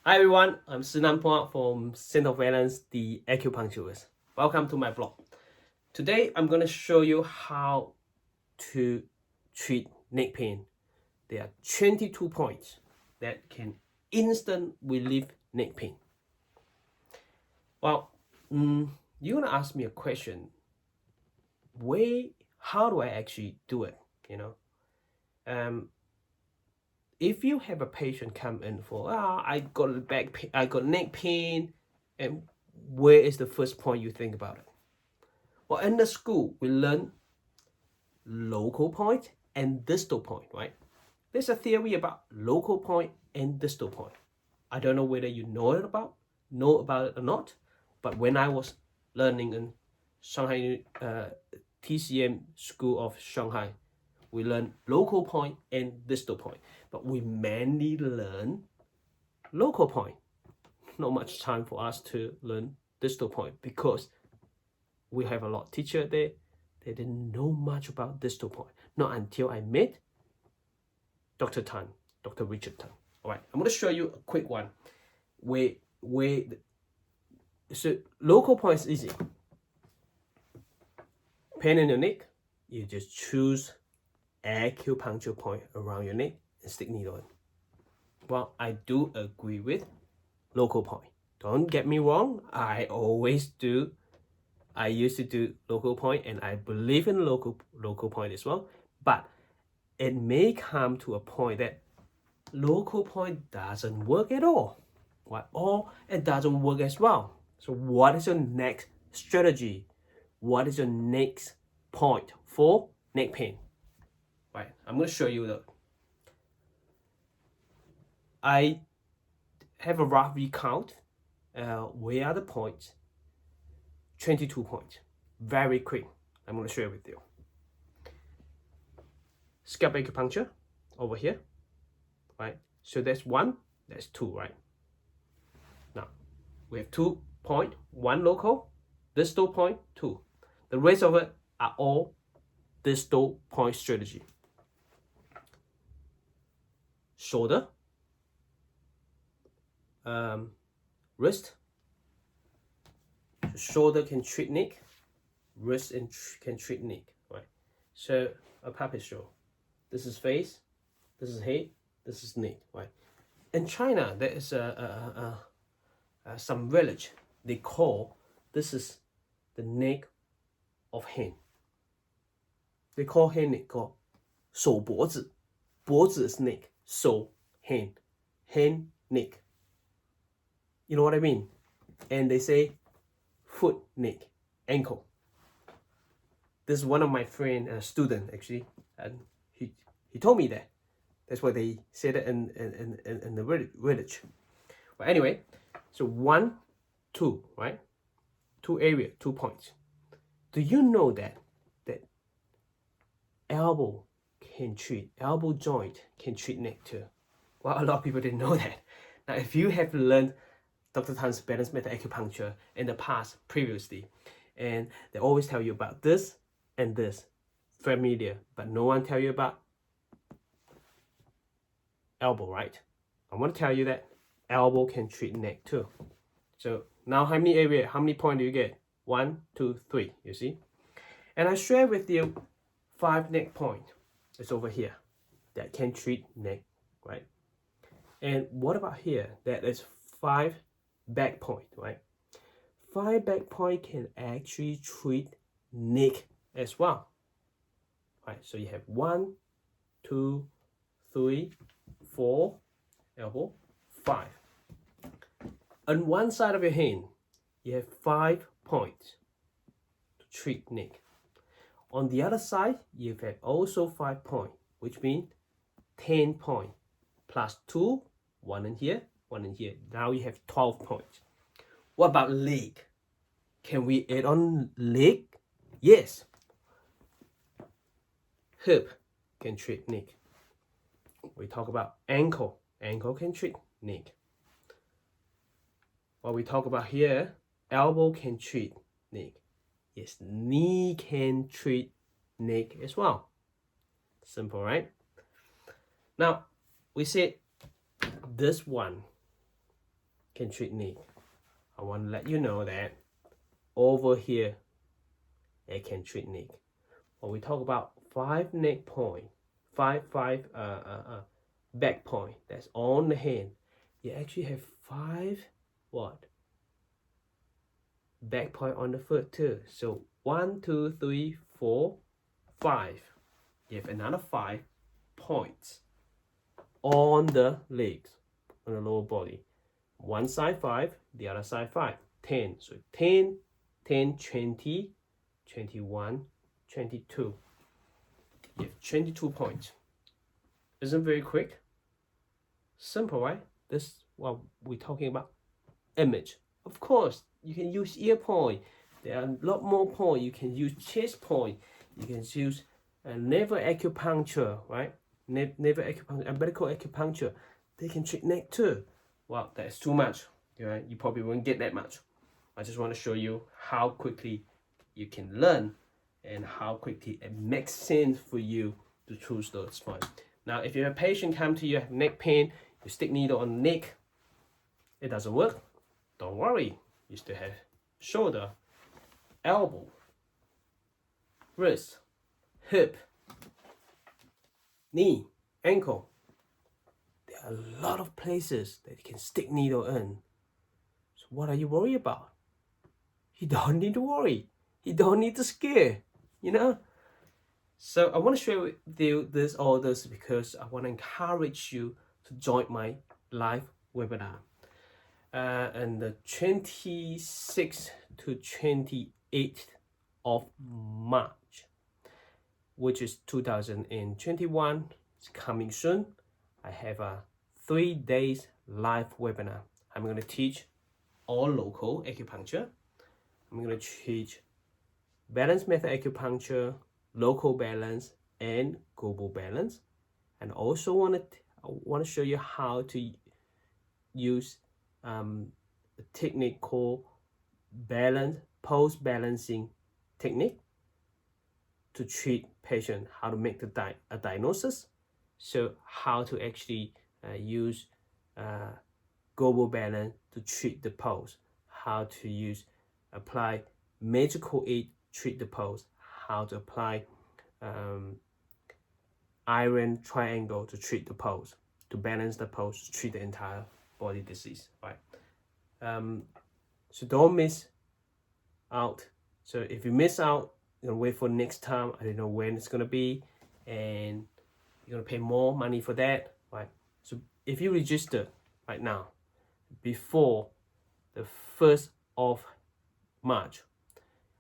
Hi everyone, I'm Phua from Szenan-Balance, the acupuncturist. Welcome to my blog. Today I'm going to show you how to treat neck pain. There are 22 points that can instant relieve neck pain. Well, you're going to ask me a question. How do I actually do it? If you have a patient come in for, I got back pain, I got neck pain, and where is the first point you think about it? Well, in the school, we learn local point and distal point, right? There's a theory about local point and distal point. I don't know whether you know about it or not, but when I was learning in Shanghai TCM School of Shanghai, we learn local point and distal point, but we mainly learn local point. Not much time for us to learn distal point because we have a lot of teachers there. They didn't know much about distal point. Not until I met Dr. Tan, Dr. Richard Tan. All right, I'm going to show you a quick one. So local point is easy. Pain in your neck, you just choose acupuncture point around your neck and stick needle in. Well, I do agree with local point. Don't get me wrong, I used to do local point and I believe in local point as well, but it may come to a point that local point doesn't work at all, right? Or it doesn't work as well. So what is your next strategy? What is your next point for neck pain? Right, I'm going to show you I have a rough recount. Where are the points? 22 points. Very quick. I'm going to share with you. Scalp acupuncture over here, right? So that's 1, that's 2, right? Now we have 2 point, 1 local, distal point, 2. The rest of it are all distal point strategy. Shoulder, wrist. Shoulder can treat neck, wrist can treat neck, right? So a puppet show. This is face, this is head, this is neck, right? In China, there is some village. They call this is the neck of hen. They call hen neck called 手脖子. 脖子 is neck, 手 hen neck. You know what I mean? And they say foot, neck, ankle. This is one of my friend, student actually, and he told me that. That's why they said it in the village. But anyway, so 1, 2, right? 2 area, 2 points. Do you know that elbow joint can treat neck too? Well, a lot of people didn't know that. Now, if you have learned Dr. Tan's balance method acupuncture in the past, previously, and they always tell you about this and this, familiar, but no one tell you about elbow, right? I want to tell you that elbow can treat neck too. So now how many points do you get? 1, 2, 3, you see? And I share with you 5 neck points. It's over here that can treat neck, right? And what about here? That is 5 back point, right? 5 back point can actually treat neck as well, right? So you have 1, 2, 3, 4, elbow, 5. On one side of your hand, you have 5 points to treat neck. On the other side, you have also 5 points, which means 10 points plus 2, 1 in here, 1 in here. Now you have 12 points. What about leg? Can we add on leg? Yes. Hip can treat neck. We talk about ankle. Ankle can treat neck. What we talk about here, elbow can treat neck. Yes, knee can treat neck as well. Simple, right? Now, we said this one can treat neck. I want to let you know that over here it can treat neck. When we talk about 5 neck point, five back point that's on the hand, you actually have 5 what? Back point on the foot too. So 1, 2, 3, 4, 5. You have another 5 points on the legs, on the lower body. One side 5, the other side 5. 10. So 10, 10, 20, 21, 22. You have 22 points. Isn't very quick? Simple, right? This is what we're talking about. Image. Of course, you can use ear point. There are a lot more point. You can use chest point. You can use navel acupuncture, right? Navel acupuncture and medical acupuncture. They can treat neck too. Well, that's too much. Right? You probably won't get that much. I just want to show you how quickly you can learn and how quickly it makes sense for you to choose those points. Now, if you have a patient come to you, have neck pain, you stick needle on the neck, it doesn't work, don't worry. You still have shoulder, elbow, wrist, hip, knee, ankle. There are a lot of places that you can stick needle in. So what are you worried about? You don't need to worry. You don't need to scare, you know? So I want to share with you all this because I want to encourage you to join my live webinar. And the 26th to 28th of March, which is 2021, it's coming soon. I have a 3 days live webinar. I'm going to teach all local acupuncture. I'm going to teach balance method acupuncture, local balance, and global balance. And also I want to show you how to use a technique called pulse balancing technique to treat patient, how to make a diagnosis. So how to actually use global balance to treat the pulse, how to apply magical aid treat the pulse, how to apply iron triangle to treat the pulse, to balance the pulse, to treat the entire body disease, right? So don't miss out. So if you miss out, you're gonna wait for next time. I don't know when it's gonna be, and you're gonna pay more money for that, right? So if you register right now before the 1st of March,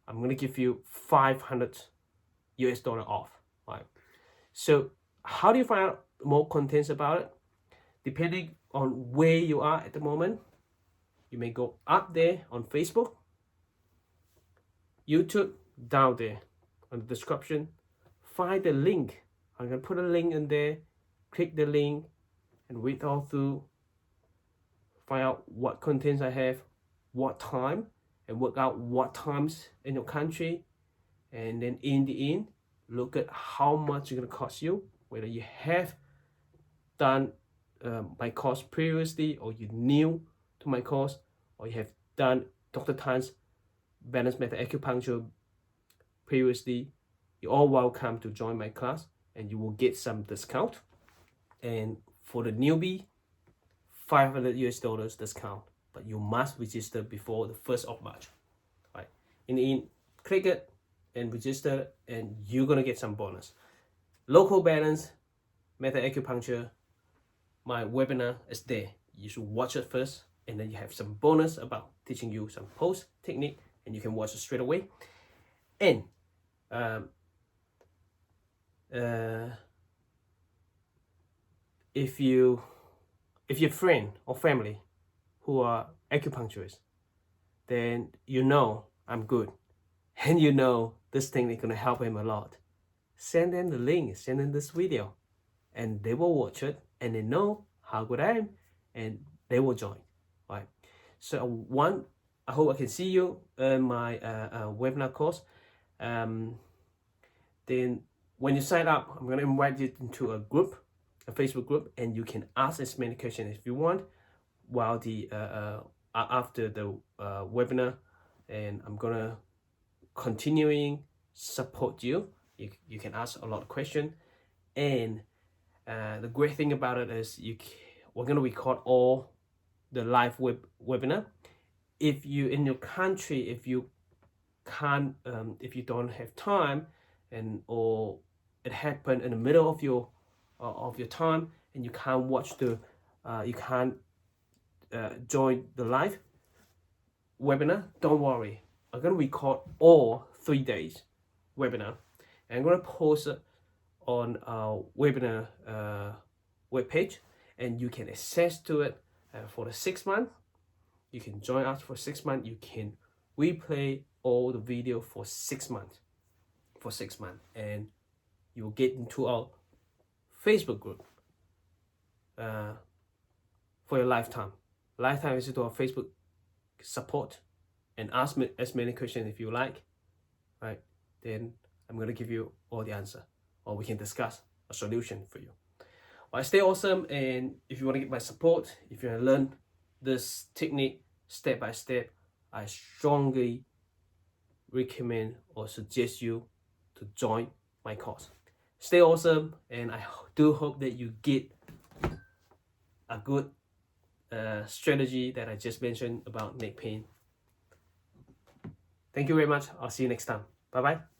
I'm gonna give you $500 off, right? So how do you find out more contents about it? Depending on where you are at the moment, you may go up there on Facebook, YouTube, down there on the description, find the link. I'm gonna put a link in there, click the link and read all through, find out what contents I have, what time, and work out what times in your country, and then in the end, look at how much it's gonna cost you, whether you have done my course previously, or you're new to my course, or you have done Dr. Tan's balance method acupuncture previously. You're all welcome to join my class, and you will get some discount. And for the newbie, $500 discount, but you must register before the 1st of March, right? In the end, click it and register, and you're gonna get some bonus. Local balance method acupuncture, my webinar is there. You should watch it first, and then you have some bonus about teaching you some pulse technique, and you can watch it straight away. And if you have friend or family who are acupuncturists, then you know I'm good, and you know this thing is gonna help him a lot. Send them the link, send them this video, and they will watch it, and they know how good I am, and they will join, right? So I hope I can see you in my webinar course. Then when you sign up, I'm gonna invite you into a group, a Facebook group, and you can ask as many questions as you want. while the after the webinar, and I'm gonna continuing support you. You can ask a lot of questions, and the great thing about it is we're gonna record all the live webinar. If you in your country, if you can't, if you don't have time, and or it happened in the middle of your time, and you can't watch the you can't join the live webinar, don't worry. I'm gonna record all 3 days webinar, and I'm gonna post it on our webinar webpage, and you can access to it for the 6 months. You can join us for 6 months. You can replay all the video for 6 months. And you'll get into our Facebook group for your lifetime. Visit to our Facebook support and ask me as many questions if you like, right? Then I'm gonna give you all the answer, or we can discuss a solution for you. Well, stay awesome, and if you want to get my support, if you want to learn this technique step by step, I strongly recommend or suggest you to join my course. Stay awesome, and I do hope that you get a good strategy that I just mentioned about neck pain. Thank you very much. I'll see you next time. Bye bye.